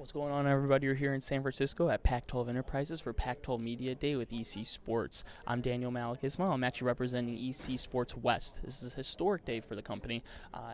What's going on, everybody? You're here in San Francisco at Pac-12 Enterprises for Pac-12 Media Day with EC Sports. I'm Daniel Malakismo. I'm actually representing EC Sports West. This is a historic day for the company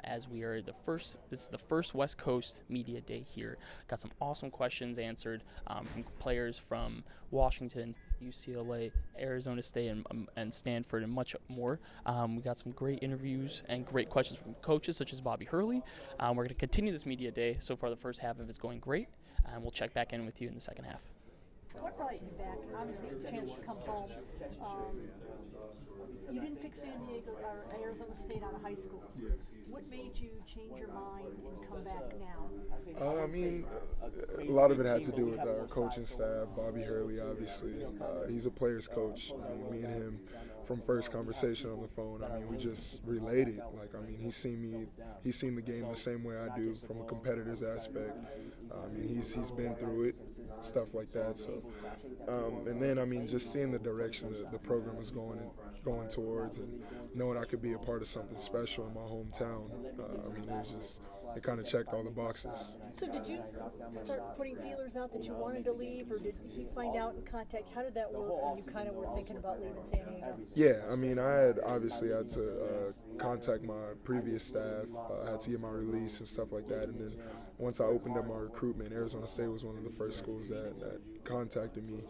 as we are this is the first West Coast Media Day here. Got some awesome questions answered from players from Washington, UCLA, Arizona State, and Stanford, and much more. We got some great interviews and great questions from coaches such as Bobby Hurley. We're going to continue this media day. So far, the first half of it's going great, and we'll check back in with you in the second half. What brought you back? Obviously, a chance to come home. You didn't pick San Diego or Arizona State out of high school. Yeah. What made you change your mind and come back now? A lot of it had to do with our coaching staff. Bobby Hurley, obviously, he's a player's coach. Me and him, from first conversation on the phone, we just related. He's seen the game the same way I do from a competitor's aspect. He's been through it, stuff like that. So, and then just seeing the direction that the program is going towards, and knowing I could be a part of something special in my hometown. It kind of checked all the boxes. So did you start putting feelers out that you wanted to leave, or did he find out and contact? How did that work when you kind of were thinking about leaving San Diego? Yeah, I had to contact my previous staff. I had to get my release and stuff like that. And then once I opened up my recruitment, Arizona State was one of the first schools that contacted me.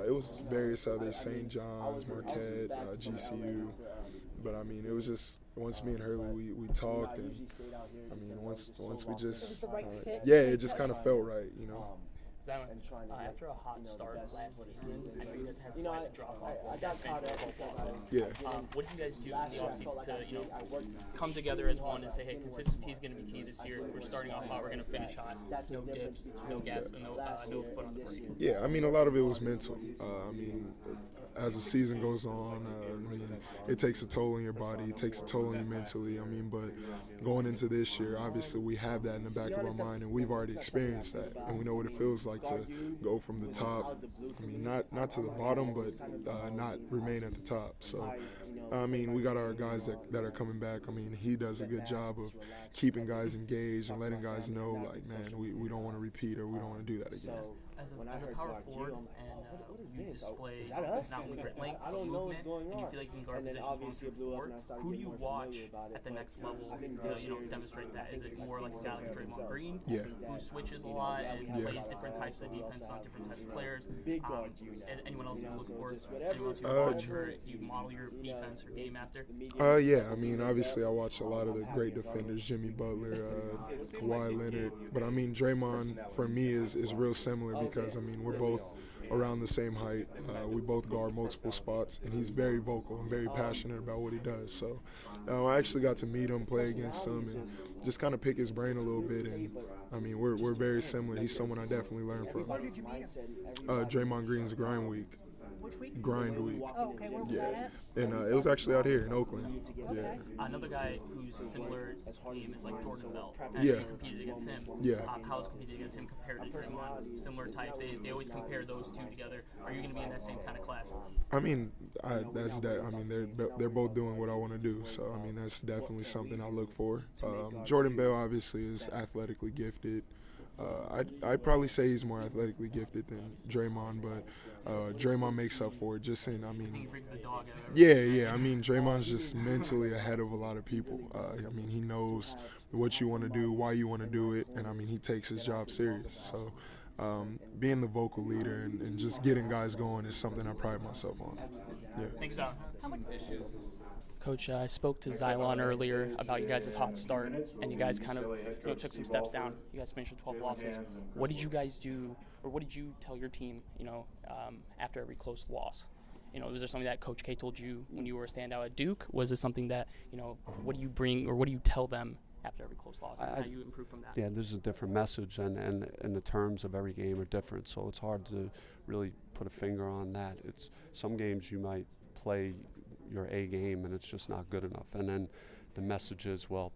It was various others, St. John's, Marquette, GCU. But it was just, once me and Hurley, we talked, and once we just, it just kind of felt right, After a hot start last season, I know you guys had a slight drop off in the process. Yeah. What did you guys do in the offseason to come together as one and say, hey, consistency is going to be key this year. We're starting off hot. We're going to finish hot. No dips, no gas, no foot on the brake. Yeah, a lot of it was mental. As the season goes on, it takes a toll on your body. It takes a toll on you mentally. But going into this year, obviously we have that in the back of our mind, and we've already experienced that, and we know what it feels like to go from the top. Not to the bottom, but not remain at the top. So, we got our guys that are coming back. He does a good job of keeping guys engaged and letting guys know, we don't want to repeat, or we don't want to do that again. As a power forward, and you display not only great length, but movement, and you feel like you can guard positions 1 through 4, who do you watch at the next level to demonstrate that? Is it more like a guy like Draymond Green, who switches a lot and plays different types of defense on different types of players? And anyone else you look for? Anyone else you watch, or do you model your defense or game after? Obviously I watch a lot of the great defenders, Jimmy Butler, Kawhi Leonard, but Draymond for me is real similar because we're both around the same height. We both guard multiple spots, and he's very vocal and very passionate about what he does. So I actually got to meet him, play against him, and just kind of pick his brain a little bit. And we're very similar. He's someone I definitely learned from. Where did you meet him? Draymond Green's Grind Week. Which week? Grind Week. Oh, okay. Where was that at? And it was actually out here in Oakland. Okay. Another guy who's similar game is like Jordan Bell. Yeah. You competed against him. Yeah. How's competing against him compared to Draymond? Similar types. They always compare those two together. Are you going to be in that same kind of class? They're both doing what I want to do. So that's definitely something I look for. Jordan Bell obviously is athletically gifted. I'd probably say he's more athletically gifted than Draymond, but Draymond makes up for it. Just in, I think he brings the dog out. Yeah. Draymond's just mentally ahead of a lot of people. He knows what you want to do, why you want to do it, and he takes his job serious. So, being the vocal leader and just getting guys going is something I pride myself on. Yeah. Thanks, John. Coach, I spoke to Xylon earlier about you guys' hot start, and you guys kind of took some steps down. You guys finished with 12 losses. What did you guys do, or what did you tell your team, after every close loss? Was there something that Coach K told you when you were a standout at Duke? Was it something that, what do you bring, or what do you tell them after every close loss, and how you improve from that? Yeah, there's a different message, and the terms of every game are different, so it's hard to really put a finger on that. It's some games you might play your A game and it's just not good enough, and then the message is, well,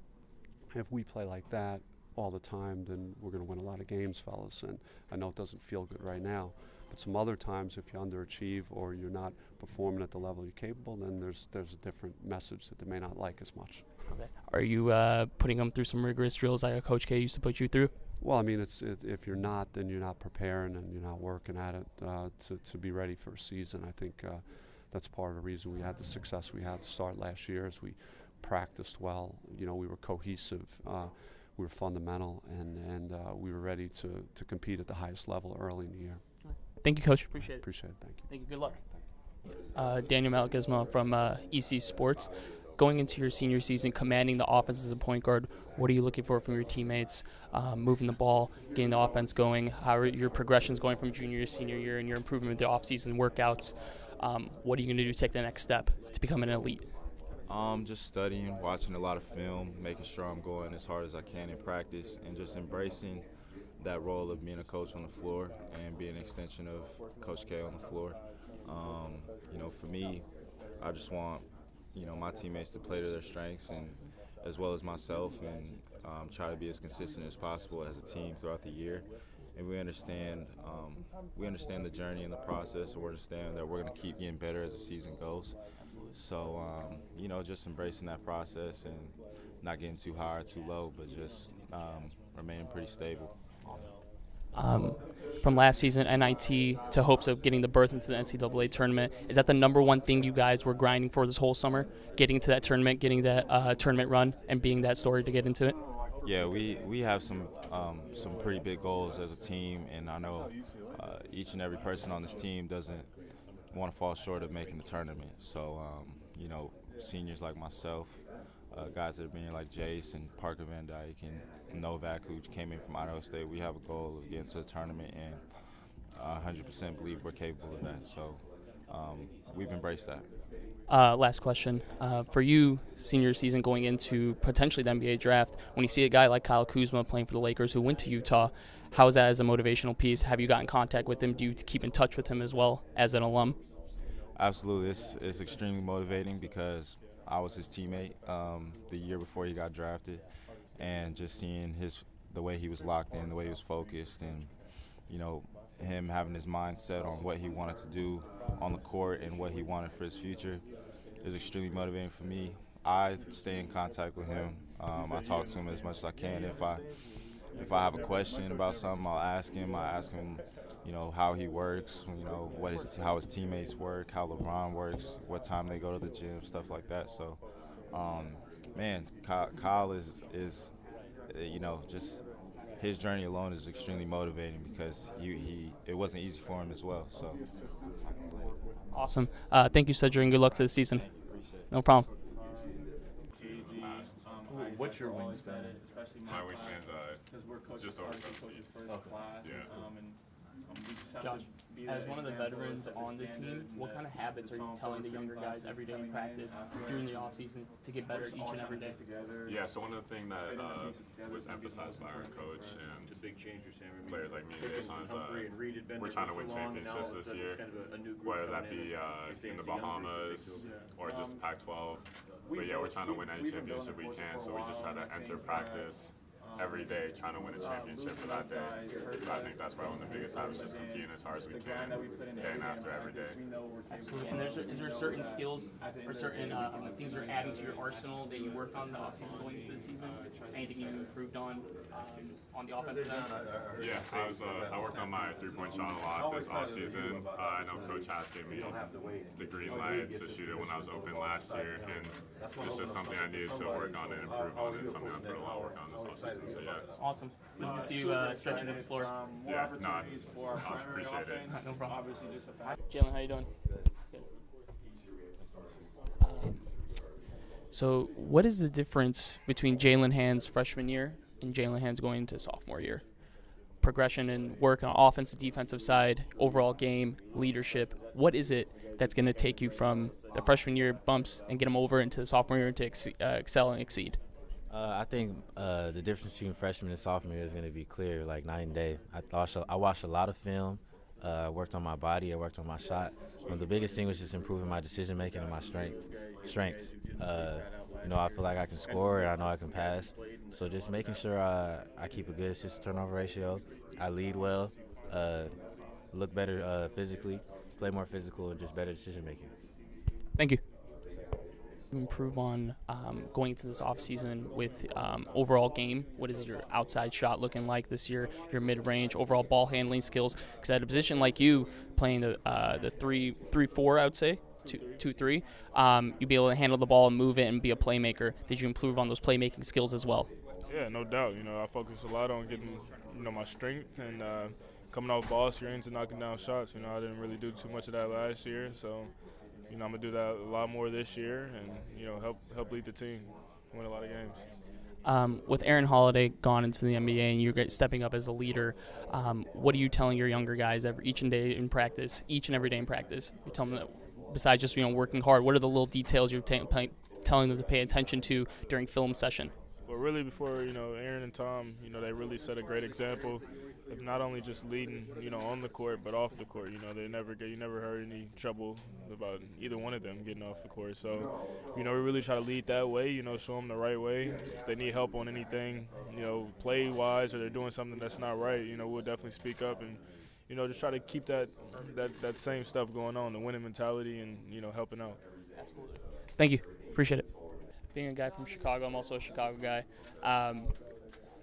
if we play like that all the time, then we're going to win a lot of games, fellas. And I know it doesn't feel good right now, But some other times, if you underachieve or you're not performing at the level you're capable, then there's a different message that they may not like as much. Okay. Are you putting them through some rigorous drills like a Coach K used to put you through? Well, I mean, if you're not, then you're not preparing and you're not working at it to be ready for a season. I think that's part of the reason we had the success we had to start last year, is we practiced well. You know, we were cohesive, we were fundamental, and we were ready to compete at the highest level early in the year. Thank you, Coach. Appreciate it. Appreciate it. Thank you. Thank you. Good luck. Daniel Mathews from EC Sports. Going into your senior season, commanding the offense as a point guard, what are you looking for from your teammates? Moving the ball, getting the offense going. How are your progressions going from junior to senior year, and your improvement with the off-season workouts? What are you going to do to take the next step to become an elite? Just studying, watching a lot of film, making sure I'm going as hard as I can in practice, and just embracing that role of being a coach on the floor and being an extension of Coach K on the floor. You know, for me, I just want, you know, my teammates to play to their strengths, and as well as myself, and try to be as consistent as possible as a team throughout the year. And we understand the journey and the process, and we understand that we're going to keep getting better as the season goes. So, you know, just embracing that process and not getting too high or too low, but just remaining pretty stable. From last season, NIT, to hopes of getting the berth into the NCAA tournament, is that the number one thing you guys were grinding for this whole summer? Getting to that tournament, getting that tournament run, and being that story to get into it? Yeah, we have some pretty big goals as a team, and I know each and every person on this team doesn't want to fall short of making the tournament. So, you know, seniors like myself, guys that have been here like Jace and Parker Van Dyke and Novak, who came in from Idaho State, we have a goal of getting to the tournament, and 100% believe we're capable of that. So we've embraced that. Last question. For you, senior season going into potentially the NBA draft, when you see a guy like Kyle Kuzma playing for the Lakers who went to Utah, how is that as a motivational piece? Have you got in contact with him? Do you keep in touch with him as well as an alum? Absolutely. It's extremely motivating because I was his teammate the year before he got drafted, and just seeing the way he was locked in, the way he was focused, and, you know, him having his mind set on what he wanted to do on the court and what he wanted for his future is extremely motivating for me. I stay in contact with him. I talk to him as much as I can. If I have a question about something, I'll ask him. I ask him, you know, how he works, you know, how his teammates work, how LeBron works, what time they go to the gym, stuff like that. So, man, Kyle is you know, just his journey alone is extremely motivating because it wasn't easy for him as well. So, awesome. Thank you, Cedric, and good luck to the season. No problem. What's your wingspan? My wingspan's just over 7 feet. Yeah. Josh, as one of the veterans on the team, what kind of habits are you telling the younger guys every day in practice during the off season to get better each and every day? Yeah, so one of the things that was emphasized by our coach and players like me, we're trying to win championships this year, whether that be in the Bahamas or just Pac-12. But yeah, we're trying to win any championship we can, so we just try to enter practice every day trying to win a championship for that day. So I think that's probably one of the biggest habits, just competing as hard as we can, day and after every day. Absolutely. And is there certain skills or certain things you're adding to your arsenal that you work on the offseason going into the season? Anything you improved on the offensive end? Yeah, I worked on my three-point shot a lot this offseason. I know Coach Haas gave me the green light to shoot it when I was open last year, and it's just something I needed to work on and improve on, and something I put a lot of work on this offseason. So yeah. Awesome. Good to see you stretching to the floor. Yeah, no, I appreciate it. No problem. Jalen, how you doing? Good. So what is the difference between Jalen Hand's freshman year and Jalen Hand's going into sophomore year? Progression and work on offensive, defensive side, overall game, leadership. What is it that's going to take you from the freshman year bumps and get them over into the sophomore year to excel and exceed? I think the difference between freshman and sophomore year is going to be clear, like night and day. I watched a lot of film. I worked on my body. I worked on my shot. The biggest thing was just improving my decision making and my strengths. You know, I feel like I can score and I know I can pass. So just making sure I keep a good assist-to-turnover ratio. I lead well. look better physically, play more physical, and just better decision making. Thank you. Improve on going into this offseason with overall game? What is your outside shot looking like this year? Your mid-range, overall ball handling skills? Because at a position like you, playing the 3-4, I would say, 2-3, you'd be able to handle the ball and move it and be a playmaker. Did you improve on those playmaking skills as well? Yeah, no doubt. I focus a lot on getting, my strength and coming off ball screens and knocking down shots. I didn't really do too much of that last year, so I'm gonna do that a lot more this year, and help lead the team, win a lot of games. With Aaron Holiday gone into the NBA and you're stepping up as a leader, what are you telling your younger guys each and every day in practice? You tell them that besides just working hard, what are the little details you're telling them to pay attention to during film session? Well, really, before Aaron and Tom, they really set a great example of not only just leading, on the court, but off the court. You never heard any trouble about either one of them getting off the court. So, we really try to lead that way. Show them the right way. If they need help on anything, play wise, or they're doing something that's not right, we'll definitely speak up and just try to keep that same stuff going on, the winning mentality and helping out. Absolutely. Thank you. Appreciate it. Being a guy from Chicago, I'm also a Chicago guy.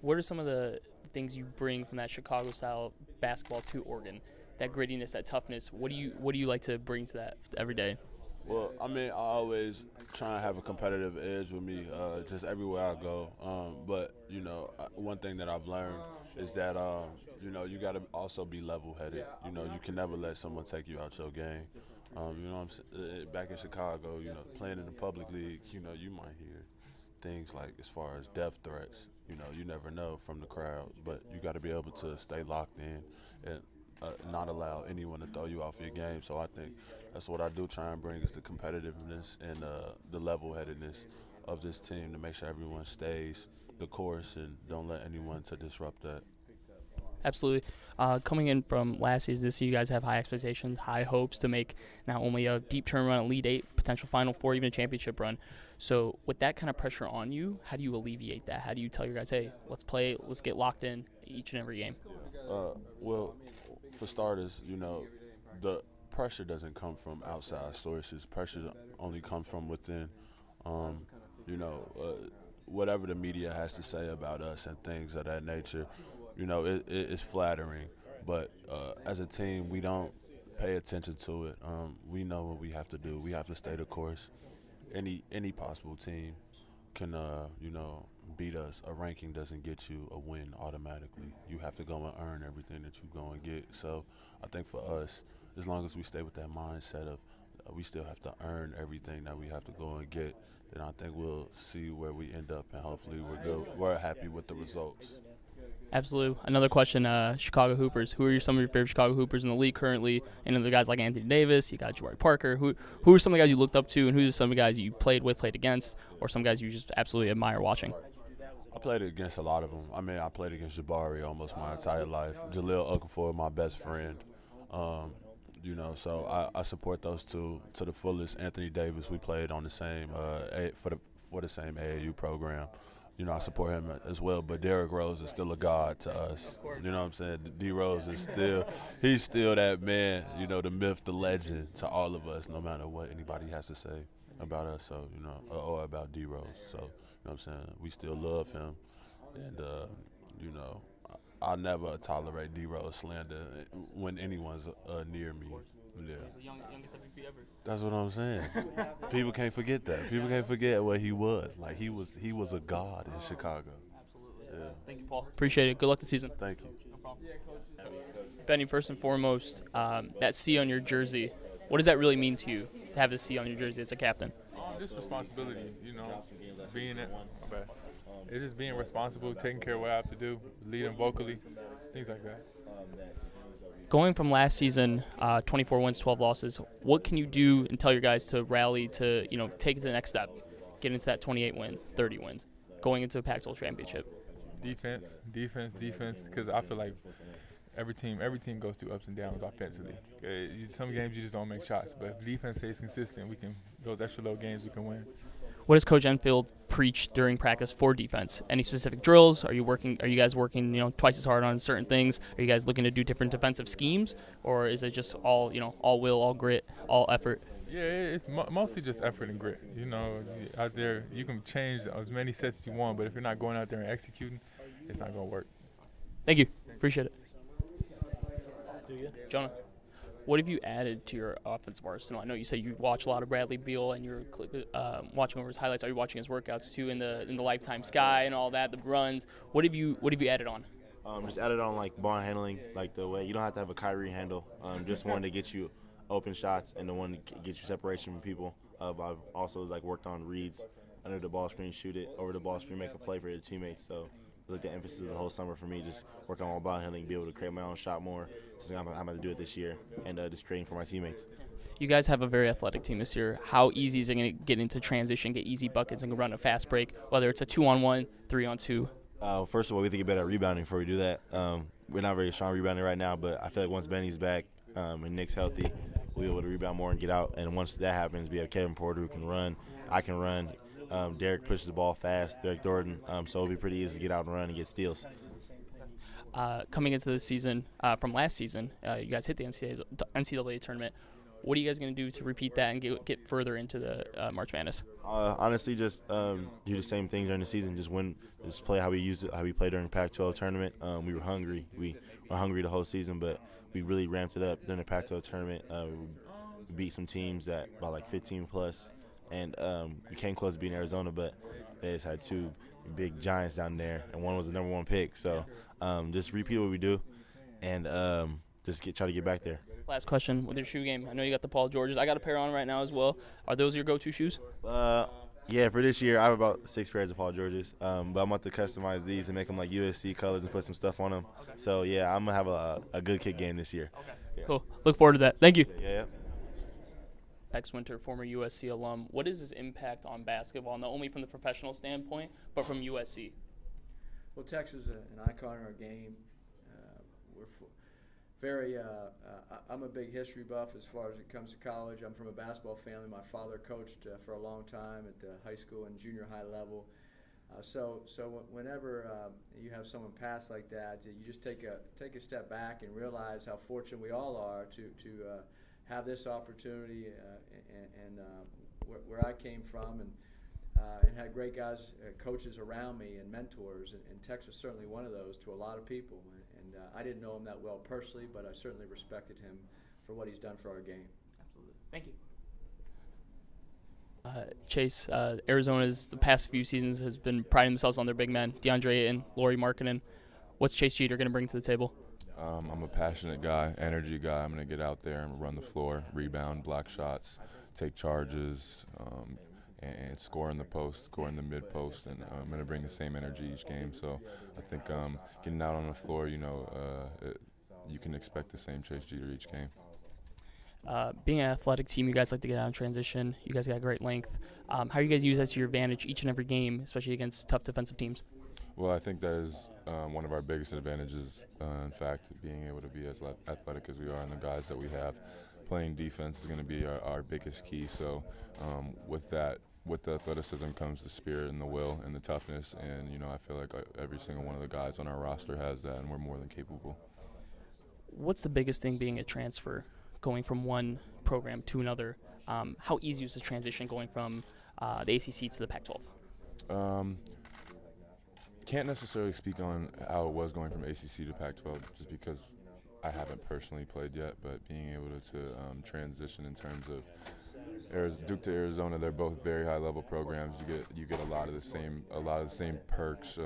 What are some of the things you bring from that Chicago-style basketball to Oregon? That grittiness, that toughness. What do you like to bring to that every day? Well, I always try and have a competitive edge with me, just everywhere I go. But one thing that I've learned is that you got to also be level-headed. You can never let someone take you out your game. Back in Chicago, playing in the public league, you might hear things like as far as death threats. You never know from the crowd, but you got to be able to stay locked in and not allow anyone to throw you off your game. So I think that's what I do try and bring is the competitiveness and the level-headedness of this team to make sure everyone stays the course and don't let anyone to disrupt that. Absolutely. Coming in from last season, this year you guys have high expectations, high hopes to make not only a deep turn run, Elite Eight, potential Final Four, even a championship run. So with that kind of pressure on you, how do you alleviate that? How do you tell your guys, hey, let's play, let's get locked in each and every game? Well, for starters, the pressure doesn't come from outside sources. Pressure only comes from within. Whatever the media has to say about us and things of that nature, it's flattering, but as a team, we don't pay attention to it. We know what we have to do. We have to stay the course. Any possible team can, beat us. A ranking doesn't get you a win automatically. You have to go and earn everything that you go and get. So I think for us, as long as we stay with that mindset of we still have to earn everything that we have to go and get, then I think we'll see where we end up, and hopefully we're happy with the results. Absolutely. Another question, Chicago Hoopers. Who are some of your favorite Chicago Hoopers in the league currently? And the guys like Anthony Davis, you got Jabari Parker. Who are some of the guys you looked up to, and who are some of the guys you played with, played against, or some guys you just absolutely admire watching? I played against a lot of them. I played against Jabari almost my entire life. Jaleel Okafor, my best friend. So I support those two to the fullest. Anthony Davis, we played on the same for the same AAU program. I support him as well, but Derrick Rose is still a god to us. You know what I'm saying? D Rose is he's still that man, the myth, the legend to all of us, no matter what anybody has to say about us, so, or about D Rose. So, you know what I'm saying? We still love him, and, I'll never tolerate D Rose slander when anyone's near me. Yeah. He's the youngest MVP ever. That's what I'm saying. People can't forget that. People can't forget what he was. Like he was a god in Chicago. Absolutely. Yeah. Thank you, Paul. Appreciate it. Good luck this season. Thank you. No problem. Benny, first and foremost, that C on your jersey, what does that really mean to you to have the C on your jersey as a captain? Just responsibility, being it. Okay. It's just being responsible, taking care of what I have to do, leading vocally, things like that. Going from last season, 24 wins, 12 losses, what can you do and tell your guys to rally to, take it to the next step, get into that 28 win, 30 wins, going into a Pac-12 championship? Defense, because I feel like every team goes through ups and downs offensively. Some games you just don't make shots, but if defense stays consistent, those extra little games we can win. What has Coach Enfield preach during practice for defense? Any specific drills? Are you guys working, twice as hard on certain things? Are you guys looking to do different defensive schemes, or is it just all will, all grit, all effort? Yeah, it's mostly just effort and grit. Out there you can change as many sets as you want, but if you're not going out there and executing, it's not going to work. Thank you. Appreciate it. Jonah, what have you added to your offensive arsenal? I know you said you watch a lot of Bradley Beal and you're watching over his highlights. Are you watching his workouts too in the Lifetime Sky and all that, the runs? What have you added on? Just added on like ball handling, like the way you don't have to have a Kyrie handle. Just one to get you open shots and the one to get you separation from people. I've also worked on reads under the ball screen, shoot it over the ball screen, make a play for your teammates. So the emphasis of the whole summer for me, just work on my ball handling, be able to create my own shot more. I'm going to do it this year, and just creating for my teammates. You guys have a very athletic team this year. How easy is it going to get into transition, get easy buckets, and run a fast break, whether it's a 2-on-1, 3-on-2? First of all, we think better at rebounding before we do that. We're not very strong rebounding right now, but I feel like once Benny's back and Nick's healthy, we'll be able to rebound more and get out. And once that happens, we have Kevin Porter who can run. I can run. Derek pushes the ball fast, Derek Thornton, so it'll be pretty easy to get out and run and get steals. Coming into the season, from last season, you guys hit the NCAA tournament. What are you guys going to do to repeat that and get further into the March Madness? Honestly, just do the same things during the season. Just play how we played during the Pac-12 tournament. We were hungry. We were hungry the whole season, but we really ramped it up during the Pac-12 tournament. We beat some teams that by 15 plus. And we came close to beating Arizona, but they just had two big giants down there, and one was the #1 pick. So just repeat what we do, and just try to get back there. Last question with your shoe game. I know you got the Paul Georges. I got a pair on right now as well. Are those your go-to shoes? Yeah, for this year, I have about 6 pairs of Paul Georges, but I'm about to customize these and make them like USC colors and put some stuff on them. Okay. So, yeah, I'm going to have a good kick game this year. Okay, yeah. Cool. Look forward to that. Thank you. Yeah. Tex Winter, former USC alum. What is his impact on basketball, not only from the professional standpoint, but from USC? Well, Tex is an icon in our game. I'm a big history buff as far as it comes to college. I'm from a basketball family. My father coached for a long time at the high school and junior high level. So whenever you have someone pass like that, you just take a step back and realize how fortunate we all are to have this opportunity and where I came from and had great guys, coaches around me and mentors, and Tex was certainly one of those to a lot of people. And I didn't know him that well personally, but I certainly respected him for what he's done for our game. Absolutely. Thank you. Chase, Arizona's the past few seasons has been priding themselves on their big men, DeAndre Ayton, Lauri Markkanen. What's Chase Jeter going to bring to the table? I'm a passionate guy, energy guy. I'm going to get out there and run the floor, rebound, block shots, take charges, and score in the post, score in the mid-post, and I'm going to bring the same energy each game. So I think getting out on the floor, you can expect the same Chase Jeter each game. Being an athletic team, you guys like to get out in transition. You guys got great length. How do you guys use that to your advantage each and every game, especially against tough defensive teams? Well, I think that is one of our biggest advantages, in fact, being able to be as athletic as we are and the guys that we have. Playing defense is going to be our biggest key. So with the athleticism comes the spirit and the will and the toughness, and I feel like every single one of the guys on our roster has that, and we're more than capable. What's the biggest thing being a transfer, going from one program to another? How easy was the transition going from the ACC to the Pac-12? Can't necessarily speak on how it was going from ACC to Pac-12 just because I haven't personally played yet, but being able to transition in terms of Duke to Arizona, they're both very high-level programs. You get a lot of the same perks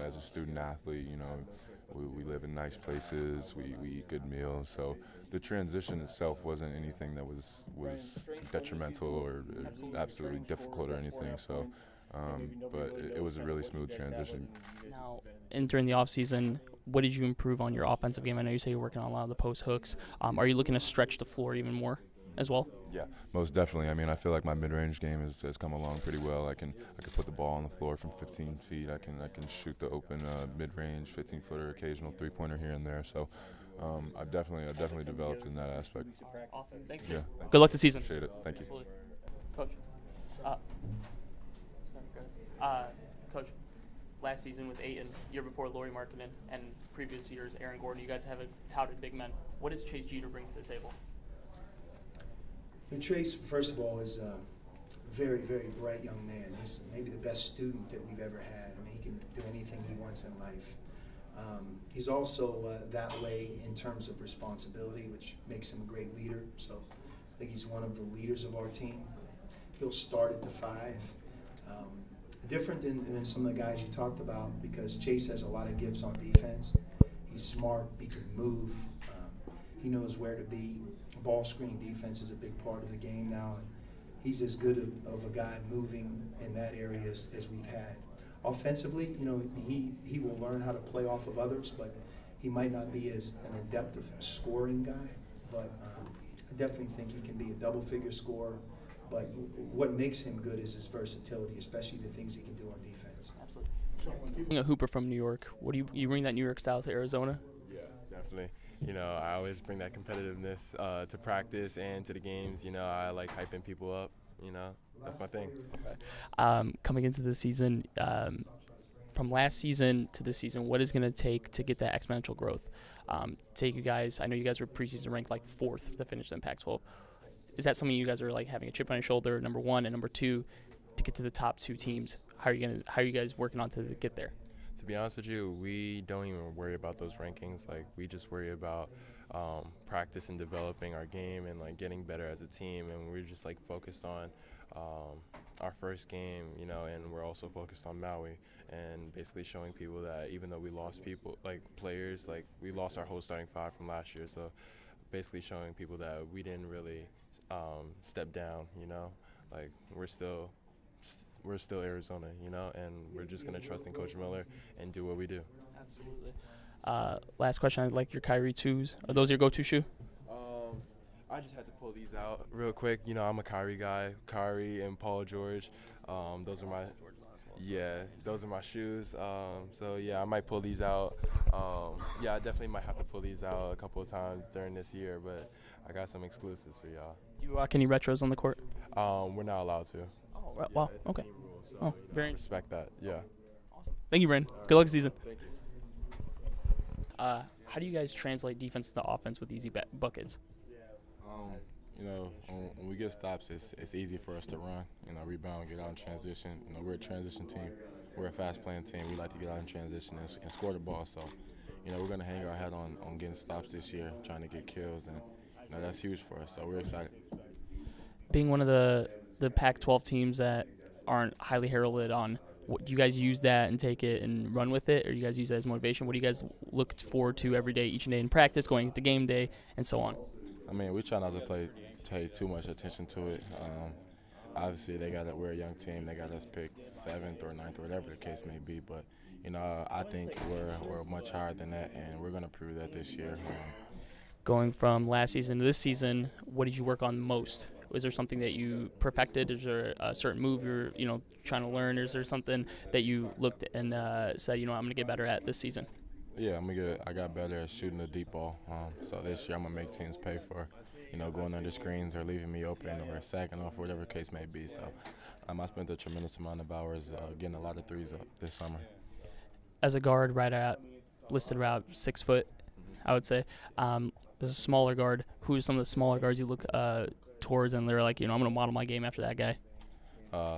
as a student athlete. We live in nice places. We eat good meals. So the transition itself wasn't anything that was detrimental or absolutely difficult or anything. So, but it was a really smooth transition. Now, during the offseason, what did you improve on your offensive game? I know you say you're working on a lot of the post hooks. Are you looking to stretch the floor even more as well? Yeah, most definitely. I mean, I feel like my mid-range game has come along pretty well. I can put the ball on the floor from 15 feet. I can shoot the open mid-range 15-footer, occasional three-pointer here and there. So I've definitely developed in that aspect. Awesome. Thanks. Yeah. Good luck this season. Appreciate it. Thank you. Absolutely. Coach. Coach, last season with Ayton, year before Lauri Markkinen, and previous years Aaron Gordon, you guys have touted big men. What does Chase Jeter bring to the table? And Chase, first of all, is a very, very bright young man. He's maybe the best student that we've ever had. I mean, he can do anything he wants in life. He's also that way in terms of responsibility, which makes him a great leader. So I think he's one of the leaders of our team. He'll start at the 5. Different than some of the guys you talked about, because Chase has a lot of gifts on defense. He's smart, he can move, he knows where to be. Ball screen defense is a big part of the game now. He's as good of a guy moving in that area as we've had. Offensively, you know, he will learn how to play off of others, but he might not be as an adept of scoring guy. But I definitely think he can be a double-figure scorer. But what makes him good is his versatility, especially the things he can do on defense. Absolutely. Being a hooper from New York, what do you bring that New York style to Arizona? Yeah, definitely. You know, I always bring that competitiveness to practice and to the games. You know, I like hyping people up. You know, that's my thing. Coming into the season, from last season to this season, what is going to take to get that exponential growth? Take you guys, I know you guys were preseason ranked like 4th to finish in Pac-12. Is that something you guys are like having a chip on your shoulder, number 1, and number 2, to get to the top 2 teams? How are you guys working on to get there? To be honest with you, we don't even worry about those rankings. Like, we just worry about practice and developing our game and like getting better as a team. And we're just like focused on our first game, you know, and we're also focused on Maui and basically showing people that even though we lost people, like players, like we lost our whole starting 5 from last year. So basically showing people that we didn't really step down, you know, like we're still Arizona, you know, and we're just going to trust in Coach Miller and do what we do. Absolutely. Last question, I'd like your Kyrie 2s. Are those your go-to shoe? I just had to pull these out real quick. You know, I'm a Kyrie guy. Kyrie and Paul George. Those are my shoes. So, yeah, I might pull these out. Yeah, I definitely might have to pull these out a couple of times during this year, but I got some exclusives for y'all. Do you rock any retros on the court? We're not allowed to. Oh, right. Wow. It's Okay. a team rule, so, Oh, very respect that. Yeah. Awesome. Thank you, Brandon. Good luck this season. Thank you. How do you guys translate defense to offense with easy buckets? You know, when we get stops, it's easy for us to run, you know, rebound, get out in transition. You know, we're a transition team. We're a fast-playing team. We like to get out in transition and score the ball. So, you know, we're going to hang our hat on getting stops this year, trying to get kills, and, you know, that's huge for us. So we're excited. Being one of the Pac-12 teams that aren't highly heralded on, do you guys use that and take it and run with it, or you guys use that as motivation? What do you guys look forward to every day, each day in practice, going to game day, and so on? I mean, we try not to pay too much attention to it. Obviously, we're a young team. They got us picked 7th or 9th or whatever the case may be. But, you know, I think we're much higher than that, and we're going to prove that this year. Going from last season to this season, what did you work on most? Was there something that you perfected? Is there a certain move you're, trying to learn? Or is there something that you looked and said, I'm going to get better at this season? Yeah, I got better at shooting the deep ball. So this year I'm going to make teams pay for, going under screens or leaving me open or sacking off, whatever the case may be. So I spent a tremendous amount of hours getting a lot of threes up this summer. As a guard, listed around 6 foot, I would say. As a smaller guard, who are some of the smaller guards you look towards and they're like, I'm going to model my game after that guy?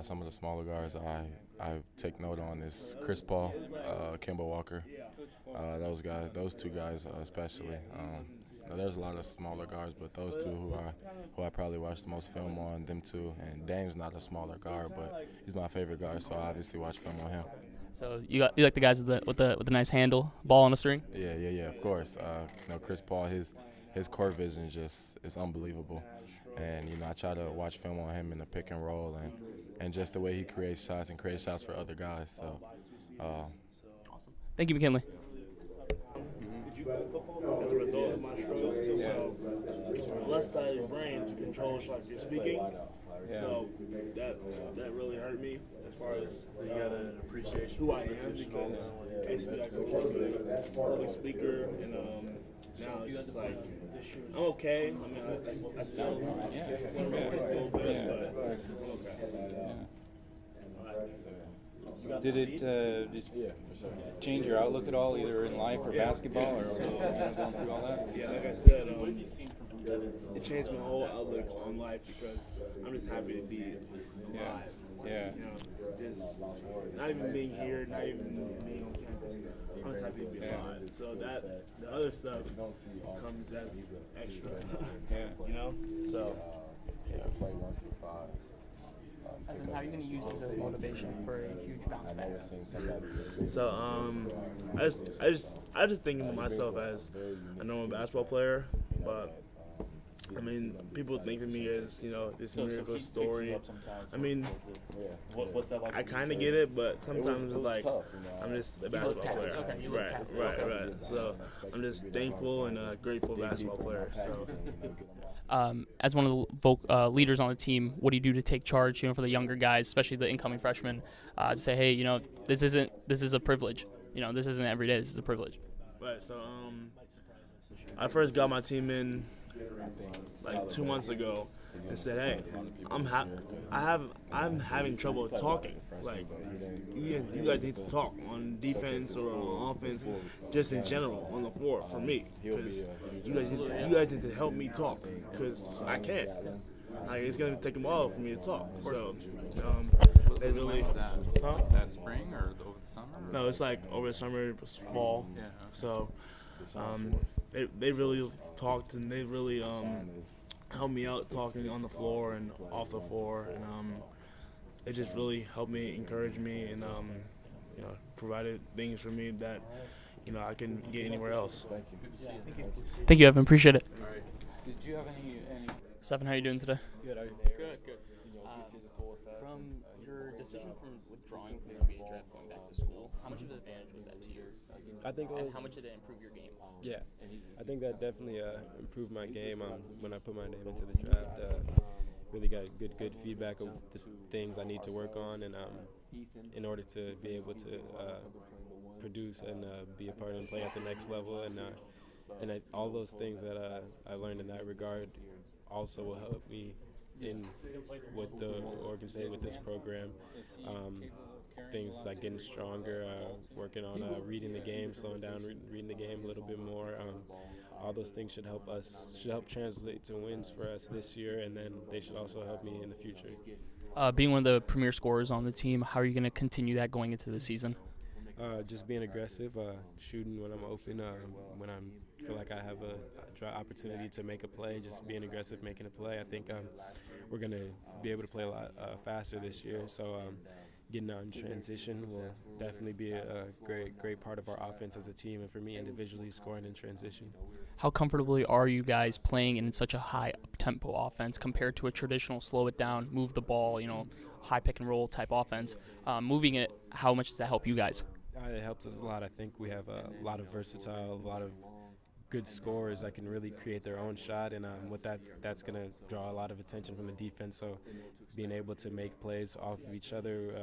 Some of the smaller guards I take note on is Chris Paul, Kemba Walker. Those two guys especially. There's a lot of smaller guards, but those two who I probably watch the most film on, them two. And Dame's not a smaller guard, but he's my favorite guard, so I obviously watch film on him. So you like the guys with the nice handle, ball on a string? Yeah, of course. Chris Paul, his court vision is unbelievable. And, I try to watch film on him in the pick and roll and just the way he creates shots and creates shots for other guys. So, awesome. Thank you, McKinley. Did you play football as a result of my stroke? So, left side of your brain controls like your speaking. So that really hurt me as far as you got an appreciation who I am, because basically I became a public speaker, and now it's just like I'm okay. I mean, I still learn a little bit, but I'm okay. Did it just change your outlook at all, either in life or basketball, or going through all that? Yeah, like I said, it changed my whole outlook on life because I'm just happy to be alive. Yeah. You know, just not even being here, not even being on campus. I'm just happy to be alive. So that the other stuff comes as extra. You know? So yeah. And then how are you going to use this as motivation for a huge bounce back? So I just think of myself as a normal basketball player, but I mean, people think of me as, you know, this miracle story. I mean, I kind of get it, but sometimes it's like I'm just a basketball player. Right. So I'm just thankful and a grateful basketball player. So. As one of the leaders on the team, what do you do to take charge, for the younger guys, especially the incoming freshmen, to say, hey, this is a privilege. This isn't every day. This is a privilege. Right. So I first got my team in like 2 months ago and said, hey, I'm having trouble talking. Like, you guys need to talk on defense or on offense, just in general on the floor for me, because you guys need to help me talk, because I can't. Like, it's gonna take a while for me to talk. So there's really that spring or over the summer? No, it's like over the summer, it was fall. Yeah. So they really talked, and they really helped me out talking on the floor and off the floor, and it just really helped me, encourage me, and provided things for me that I can get anywhere else. Thank you, Evan. Appreciate it. All right. Did you have any? Stephen, how are you doing today? Good. Good. From your decision from withdrawing from the NBA draft, going back to school, how much of an advantage was that to you? I think it was. And how much did it improve your game? Yeah, I think that definitely improved my game when I put my name into the draft. Really got good feedback of the things I need to work on, and in order to be able to produce and be a part and play at the next level, and all those things that I learned in that regard also will help me in what the organization with this program. Things like getting stronger, working on reading the game, slowing down, reading the game a little bit more. All those things should help translate to wins for us this year, and then they should also help me in the future. Being one of the premier scorers on the team, how are you going to continue that going into the season? Just being aggressive, shooting when I'm open, when I feel like I have a opportunity to make a play, just being aggressive, making a play. I think we're going to be able to play a lot faster this year, so getting out in transition will definitely be a great part of our offense as a team, and for me individually, scoring in transition. How comfortably are you guys playing in such a high up-tempo offense compared to a traditional slow it down, move the ball, high pick and roll type offense? Moving it, how much does that help you guys? It helps us a lot. I think we have a lot of versatile, a lot of good scorers that can really create their own shot, and with that's going to draw a lot of attention from the defense. So being able to make plays off of each other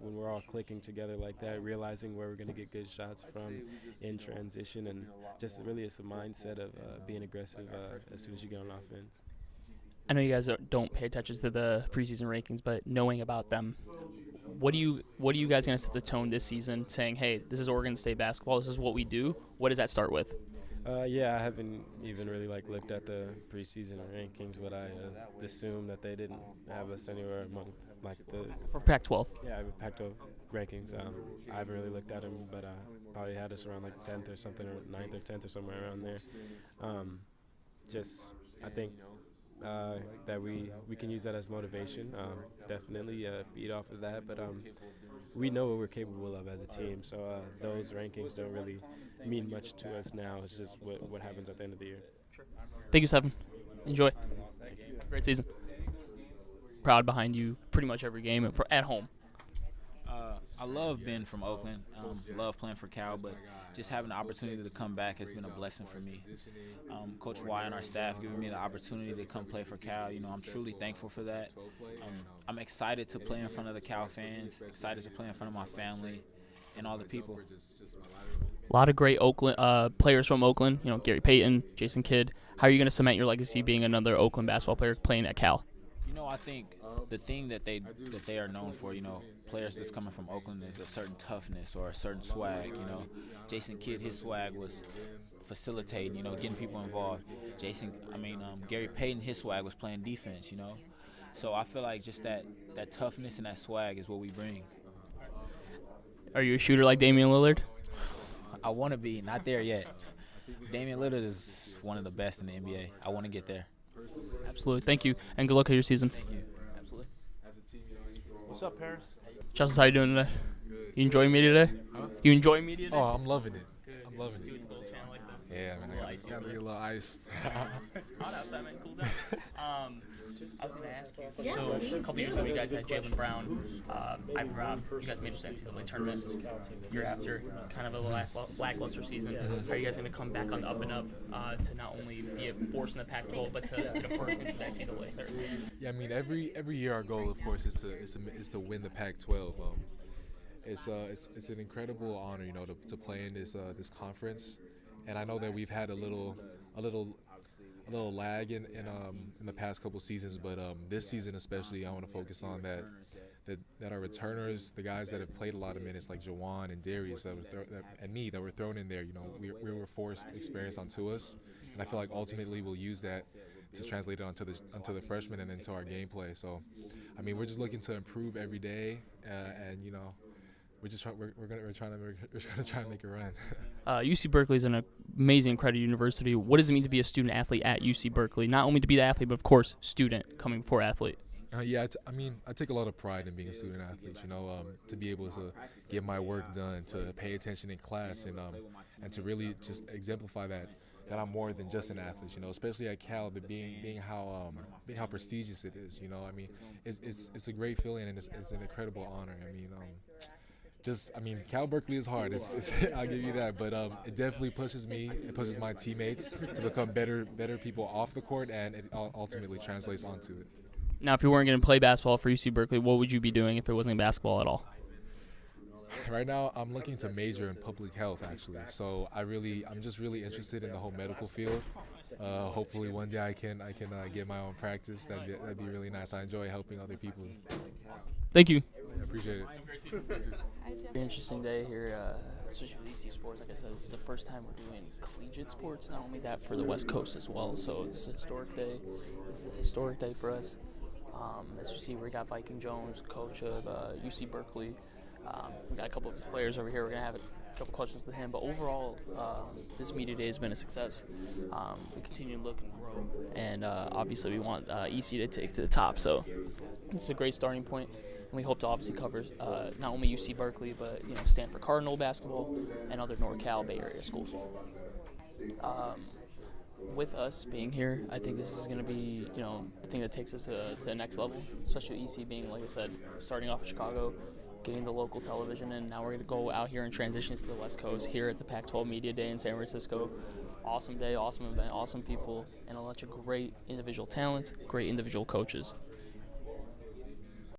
when we're all clicking together like that, realizing where we're going to get good shots from in transition, and just really it's a mindset of being aggressive as soon as you get on offense. I know you guys don't pay attention to the preseason rankings, but knowing about them, what are you guys going to set the tone this season, saying, hey, this is Oregon State basketball, this is what we do? What does that start with? Yeah, I haven't even really looked at the preseason rankings, but I assume that they didn't have us anywhere amongst for Pac-12. Yeah, Pac-12 rankings. I haven't really looked at them, but probably had us around 10th or something, or 9th or 10th or somewhere around there. I think that we can use that as motivation. Definitely feed off of that, but we know what we're capable of as a team. So those rankings don't really mean much to us now. It's just what happens at the end of the year. Thank you, Stephen. Enjoy. Great season. Proud behind you pretty much every game at home. I love being from Oakland. Love playing for Cal, but just having the opportunity to come back has been a blessing for me. Coach Y and our staff giving me the opportunity to come play for Cal, I'm truly thankful for that. I'm excited to play in front of the Cal fans, excited to play in front of my family and all the people. A lot of great Oakland players from Oakland, Gary Payton, Jason Kidd. How are you going to cement your legacy being another Oakland basketball player playing at Cal? I think the thing that they are known for, players that's coming from Oakland is a certain toughness or a certain swag. Jason Kidd, his swag was facilitating, getting people involved. Gary Payton, his swag was playing defense. So I feel like just that toughness and that swag is what we bring. Are you a shooter like Damian Lillard? I want to be, not there yet. Damian Lillard is one of the best in the NBA. I want to get there. Absolutely. Thank you, and good luck with your season. Thank you. Absolutely. What's up, Paris? Justice, how you doing today? You enjoying media today? Huh? You enjoying media today? Oh, I'm loving it. I'm loving See it. what the little channel like that? Yeah, man. I got to get a little ice. It's hot outside, man. Cool down. I was going to ask you. So a couple years ago, you guys had Jaylen Brown, Ivan Robb. You guys made it to the NCAA tournament. Year after, kind of a lackluster season. How are you guys going to come back on the up and up to not only be a force in the Pac-12 but to get a berth into the NCAA? Yeah, I mean every year our goal, of course, is to win the Pac-12. It's an incredible honor, to play in this conference, and I know that we've had a little lag in the past couple seasons, but this season especially, I want to focus on that our returners, the guys that have played a lot of minutes, like Jawan and Darius, that were thrown in there. We were forced experience onto us, and I feel like ultimately we'll use that to translate it onto the freshmen and into our gameplay. So, I mean, we're just looking to improve every day, and we're trying to try and make a run. UC Berkeley is an amazing, accredited university. What does it mean to be a student athlete at UC Berkeley? Not only to be the athlete, but of course, student coming before athlete. I take a lot of pride in being a student athlete. To be able to get my work done, to pay attention in class, and to really just exemplify that I'm more than just an athlete. Especially at Cal, being how prestigious it is. It's a great feeling, and it's an incredible honor. Cal-berkeley is hard. I'll give you that, but it definitely pushes me. It pushes my teammates to become better people off the court, and it ultimately translates onto it. Now, if you weren't going to play basketball for UC Berkeley, what would you be doing if it wasn't basketball at all? Right now, I'm looking to major in public health, actually. So I'm just really interested in the whole medical field. Hopefully, one day I can get my own practice. That'd be really nice. I enjoy helping other people. Thank you. I appreciate it. Very interesting day here, especially with EC Sports. Like I said, this is the first time we're doing collegiate sports. Not only that, for the West Coast as well. So this is a historic day. This is a historic day for us. As you see, we got Viking Jones, coach of UC Berkeley. We got a couple of his players over here. We're going to have a couple questions with him. But overall, this media day has been a success. We continue to look and grow. And obviously, we want EC to take to the top. So it's a great starting point. And we hope to obviously cover not only UC Berkeley, but Stanford Cardinal basketball and other NorCal Bay Area schools. With us being here, I think this is going to be, the thing that takes us to the next level, especially EC being, like I said, starting off in Chicago, getting the local television, and now we're going to go out here and transition to the West Coast here at the Pac-12 Media Day in San Francisco. Awesome day, awesome event, awesome people, and a bunch of great individual talent, great individual coaches.